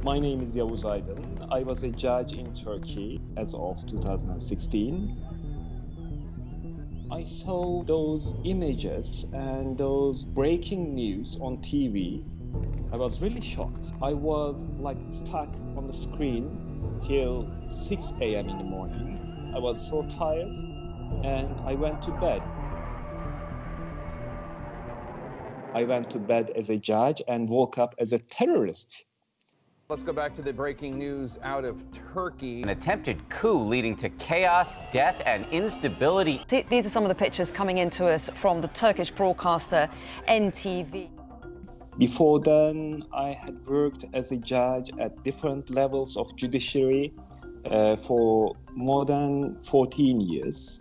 My name is Yavuz Aydin. I was a judge in Turkey as of 2016. I saw those images and those breaking news on TV. I was really shocked. I was stuck on the screen till 6 a.m. in the morning. I was so tired and I went to bed. I went to bed as a judge and woke up as a terrorist. Let's go back to the breaking news out of Turkey. An attempted coup leading to chaos, death, and instability. These are some of the pictures coming into us from the Turkish broadcaster NTV. Before then, I had worked as a judge at different levels of judiciary for more than 14 years.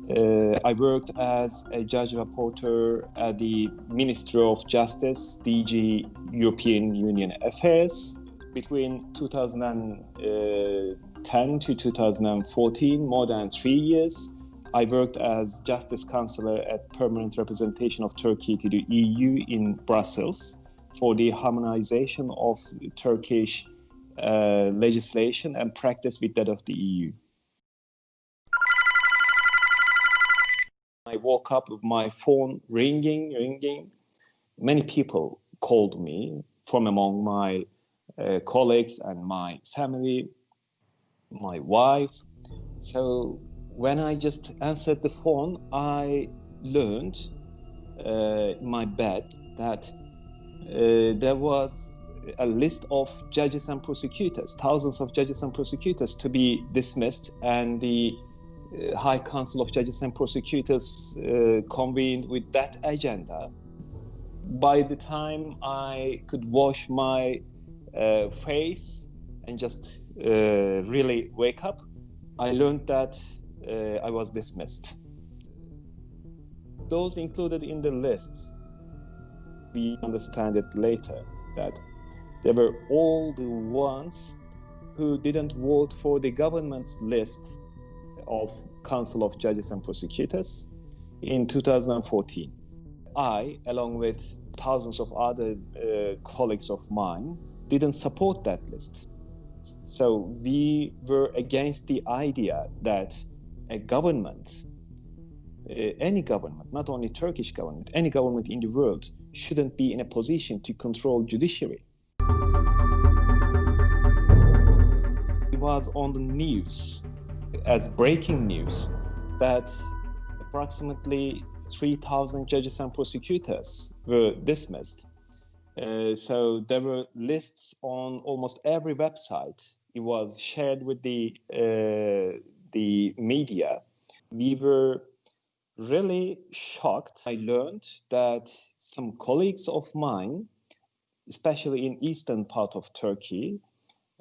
I worked as a judge reporter at the Ministry of Justice, DG European Union Affairs. Between 2010 to 2014, more than 3 years, I worked as Justice Counselor at Permanent Representation of Turkey to the EU in Brussels for the harmonization of Turkish legislation and practice with that of the EU. I woke up with my phone ringing. Many people called me from among my colleagues and my family, my wife. So when I just answered the phone, I learned in my bed that there was a list of judges and prosecutors, thousands of judges and prosecutors to be dismissed, and the High Council of Judges and Prosecutors convened with that agenda. By the time I could wash my face and just really wake up, I learned that I was dismissed. Those included in the lists, we understand it later, that they were all the ones who didn't vote for the government's list of Council of Judges and Prosecutors in 2014. I, along with thousands of other colleagues of mine, didn't support that list. So we were against the idea that a government, any government, not only Turkish government, any government in the world shouldn't be in a position to control judiciary. It was on the news as breaking news that approximately 3,000 judges and prosecutors were dismissed. So there were lists on almost every website. It was shared with the media. We were really shocked. I learned that some colleagues of mine, especially in eastern part of Turkey,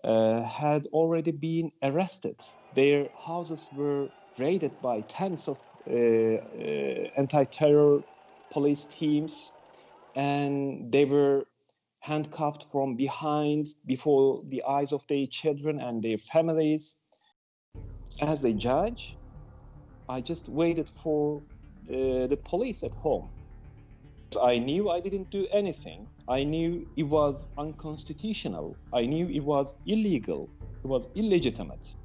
had already been arrested. Their houses were raided by tens of anti-terror police teams, and they were handcuffed from behind before the eyes of their children and their families. As a judge, I just waited for the police at home. I knew I didn't do anything. I knew it was unconstitutional. I knew it was illegal. It was illegitimate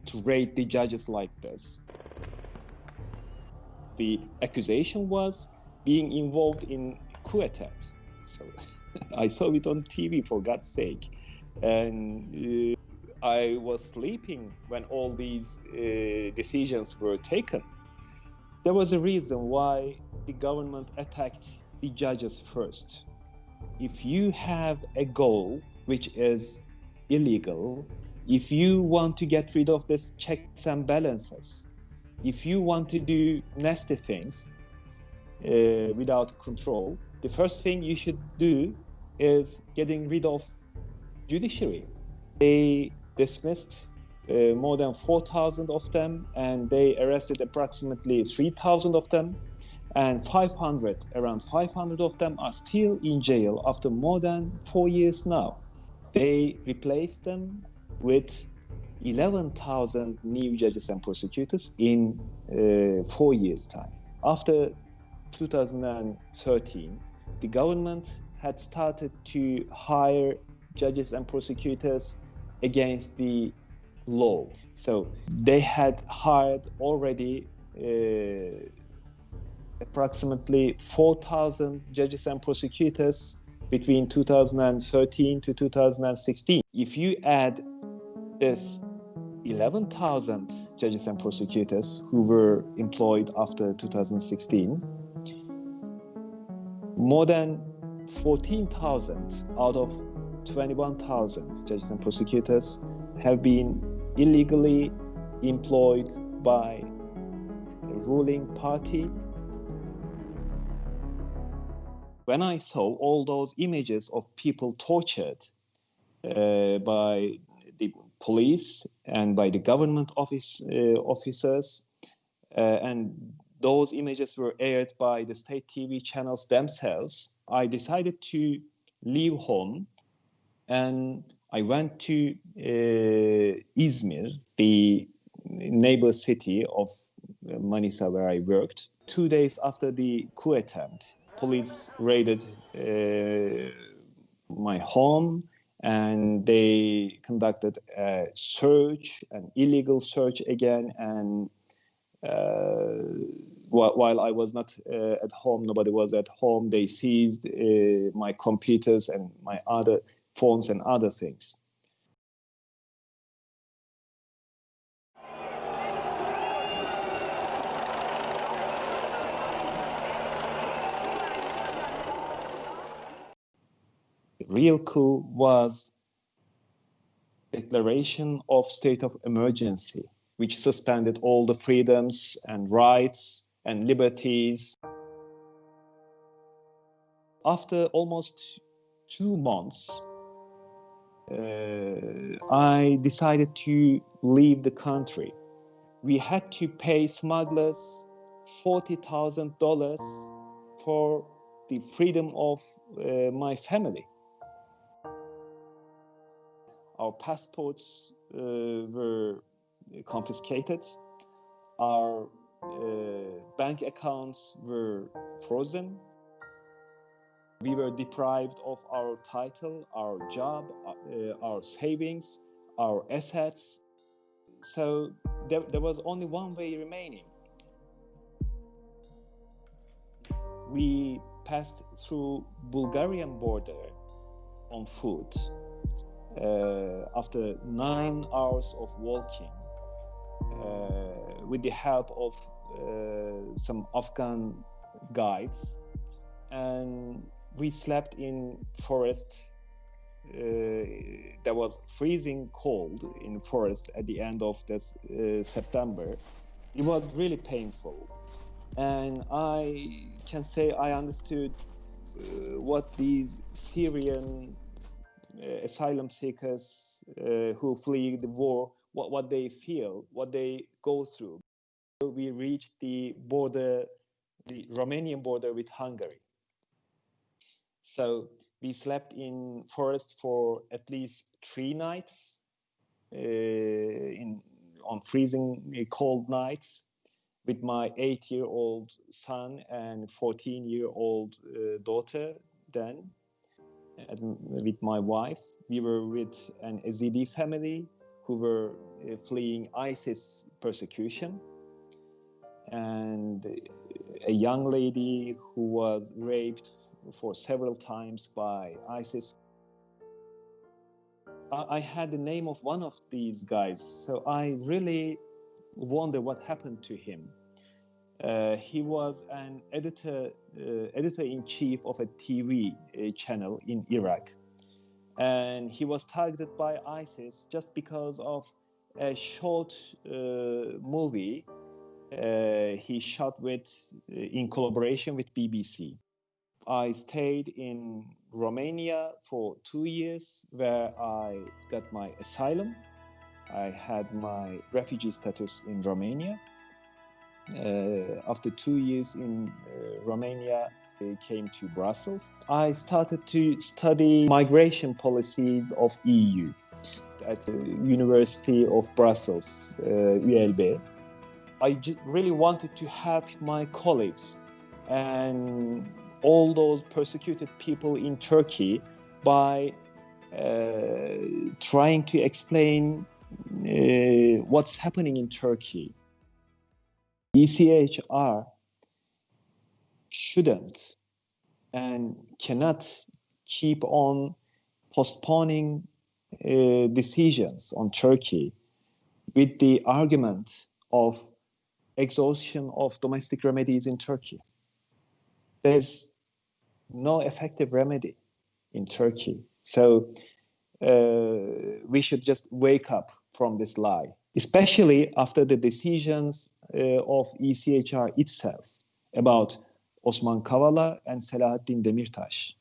to raid the judges like this. The accusation was being involved in coup attempt. So I saw it on TV, for God's sake. And I was sleeping when all these decisions were taken. There was a reason why the government attacked the judges first. If you have a goal which is illegal, if you want to get rid of this checks and balances, if you want to do nasty things without control, the first thing you should do is getting rid of judiciary. They dismissed more than 4,000 of them, and they arrested approximately 3,000 of them, and around 500 of them are still in jail after more than 4 years now. They replaced them with 11,000 new judges and prosecutors in 4 years' time. After 2013, the government had started to hire judges and prosecutors against the law. So they had hired already approximately 4,000 judges and prosecutors between 2013 to 2016. If you add this 11,000 judges and prosecutors who were employed after 2016, more than 14,000 out of 21,000 judges and prosecutors have been illegally employed by the ruling party. When I saw all those images of people tortured by the police and by the government officers, and those images were aired by the state TV channels themselves, I decided to leave home and I went to Izmir, the neighbor city of Manisa where I worked. 2 days after the coup attempt, police raided my home and they conducted a search, an illegal search again. And while I was not at home, nobody was at home, they seized my computers and my other phones and other things. The real coup was declaration of state of emergency, which suspended all the freedoms and rights and liberties. After almost 2 months, I decided to leave the country. We had to pay smugglers $40,000 for the freedom of my family. Our passports were confiscated. Our bank accounts were frozen. We were deprived of our title, our job, our savings, our assets. So there was only one way remaining. We passed through Bulgarian border on foot. After 9 hours of walking, with the help of some Afghan guides, and we slept in forest. There was freezing cold in forest at the end of this September. It was really painful, and I can say I understood what these Syrian asylum seekers who flee the war, what they feel, what they go through. We reached the border, the Romanian border with Hungary. So we slept in forest for at least 3 nights, on freezing cold nights, with my 8-year-old son and 14-year-old daughter then. And with my wife, we were with an Yazidi family who were fleeing ISIS persecution, and a young lady who was raped for several times by ISIS. I had the name of one of these guys, so I really wonder what happened to him. He was an editor-in-chief of a TV channel in Iraq, and he was targeted by ISIS just because of a short movie he shot in collaboration with BBC. I stayed in Romania for 2 years, where I got my asylum. I had my refugee status in Romania. After 2 years in Romania, I came to Brussels. I started to study migration policies of EU at the University of Brussels, ULB. I really wanted to help my colleagues and all those persecuted people in Turkey by trying to explain what's happening in Turkey. ECHR shouldn't and cannot keep on postponing decisions on Turkey with the argument of exhaustion of domestic remedies in Turkey. There's no effective remedy in Turkey. So we should just wake up from this lie, especially after the decisions of ECHR itself about Osman Kavala and Selahattin Demirtas.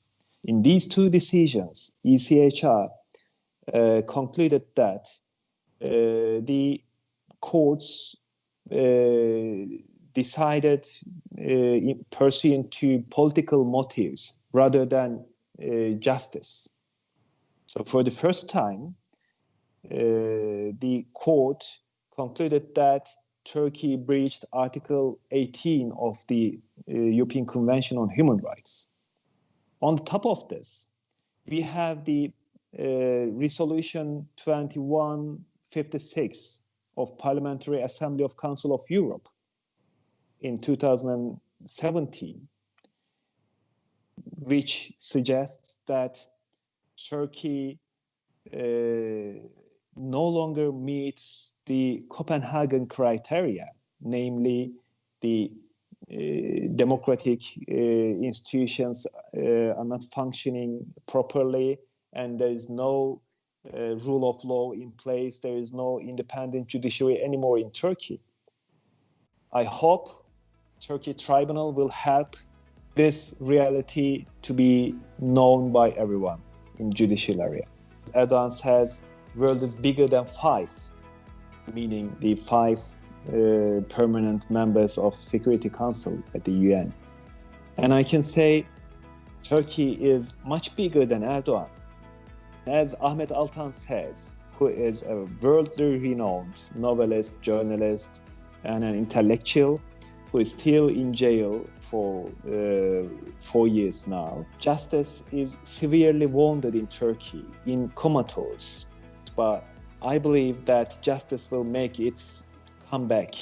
In these two decisions, ECHR concluded that the courts decided pursuant to political motives rather than justice. So for the first time, the court concluded that Turkey breached Article 18 of the European Convention on Human Rights. On top of this, we have the Resolution 2156 of Parliamentary Assembly of Council of Europe in 2017, which suggests that Turkey no longer meets the Copenhagen criteria, namely the democratic institutions are not functioning properly, and there is no rule of law in place. There is no independent judiciary anymore in Turkey. I hope Turkey Tribunal will help this reality to be known by everyone in judicial area. Erdogan says world is bigger than five, meaning the five permanent members of Security Council at the UN. And I can say Turkey is much bigger than Erdogan. As Ahmet Altan says, who is a worldly renowned novelist, journalist, and an intellectual who is still in jail for 4 years now. Justice is severely wounded in Turkey, in comatose. But I believe that justice will make its comeback